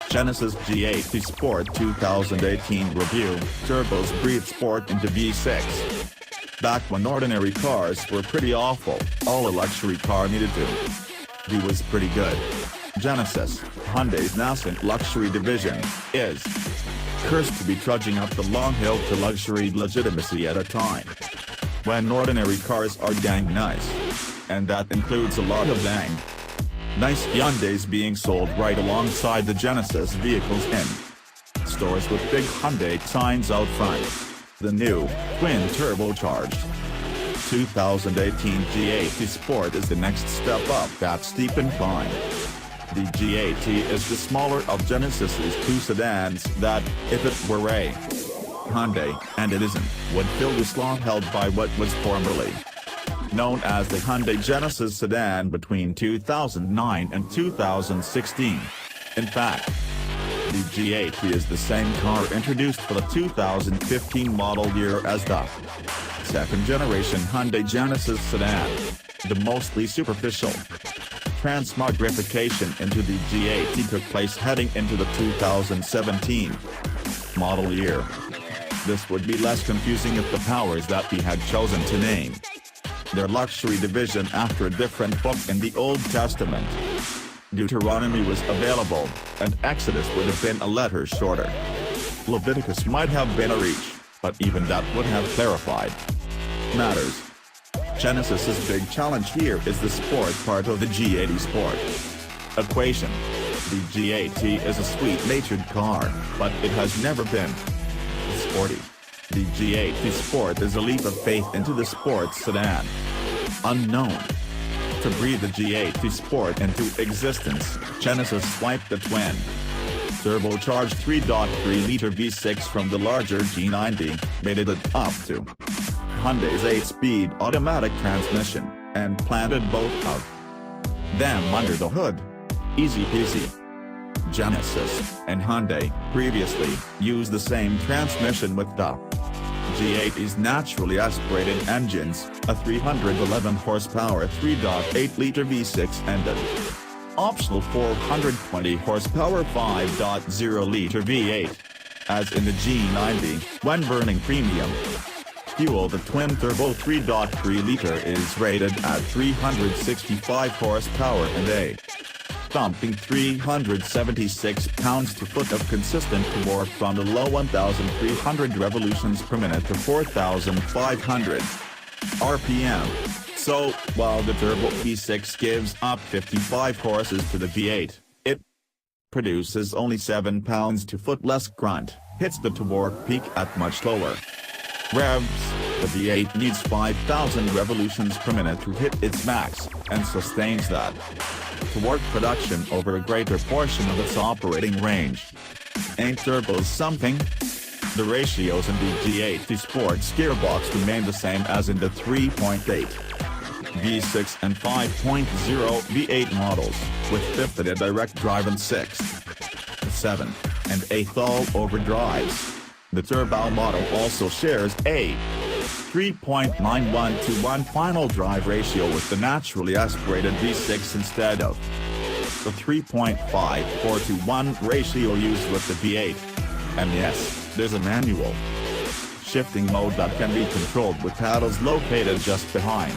Genesis G80 Sport 2018 Review. Turbos breathe sport into V6. Back when ordinary cars were pretty awful, all a luxury car needed to be was pretty good. Genesis, Hyundai's nascent luxury division, is cursed to be trudging up the long hill to luxury legitimacy at a time when ordinary cars are dang nice. And that includes a lot of dang nice Hyundais being sold right alongside the Genesis vehicles in stores with big Hyundai signs out front. The new, twin-turbocharged 2018 G80 Sport is the next step up that steep incline. The G80 is the smaller of Genesis's two sedans that, if it were a Hyundai, and it isn't, would fill the slot held by what was formerly known as the Hyundai Genesis sedan between 2009 and 2016. In fact, the G80 is the same car introduced for the 2015 model year as the second-generation Hyundai Genesis sedan. The mostly superficial transmogrification into the G80 took place heading into the 2017 model year. This would be less confusing if the powers that be had chosen to name their luxury division after a different book in the Old Testament. Deuteronomy was available, and Exodus would have been a letter shorter. Leviticus might have been a reach, but even that would have clarified matters. Genesis's big challenge here is the sport part of the G80 Sport equation. The G80 is a sweet-natured car, but it has never been sporty. The G80 Sport is a leap of faith into the sports sedan. Unknown to breathe the G80 Sport into existence, Genesis swiped the twin turbocharged 3.3-liter V6 from the larger G90, made it up to Hyundai's 8-speed automatic transmission, and planted both of them under the hood. Easy peasy. Genesis and Hyundai previously used the same transmission with the G80's naturally aspirated engines, a 311 horsepower 3.8-liter V6 and an optional 420 horsepower 5.0-liter V8. As in the G90, when burning premium fuel, the twin-turbo 3.3-liter is rated at 365 horsepower and a thumping 376 pounds-to-foot of consistent torque from the low 1,300 revolutions per minute to 4,500 RPM. So, while the turbo V6 gives up 55 horses to the V8, it produces only 7 pounds-to-foot less grunt, hits the torque peak at much lower revs. The V8 needs 5,000 revolutions per minute to hit its max, and sustains that torque production over a greater portion of its operating range. Ain't turbos something? The ratios in the G80 Sport's gearbox remain the same as in the 3.8 V6 and 5.0 V8 models, with 5th and a direct drive and 6th, 7th, and 8th all-overdrives. The turbo model also shares a 3.91:1 final drive ratio with the naturally aspirated V6 instead of the 3.54:1 ratio used with the V8. And yes, there's a manual shifting mode that can be controlled with paddles located just behind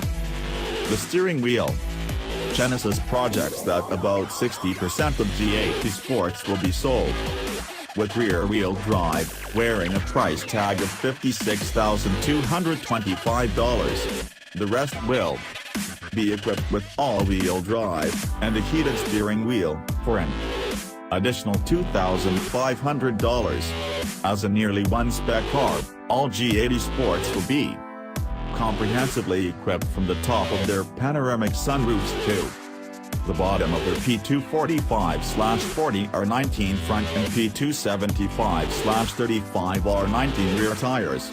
the steering wheel. Genesis projects that about 60% of G80 Sports will be sold with rear-wheel drive, wearing a price tag of $56,225. The rest will be equipped with all-wheel drive and a heated steering wheel, for an additional $2,500. As a nearly one-spec car, all G80 Sports will be comprehensively equipped from the top of their panoramic sunroofs to the bottom of their P245/40 R19 front and P275/35 R19 rear tires.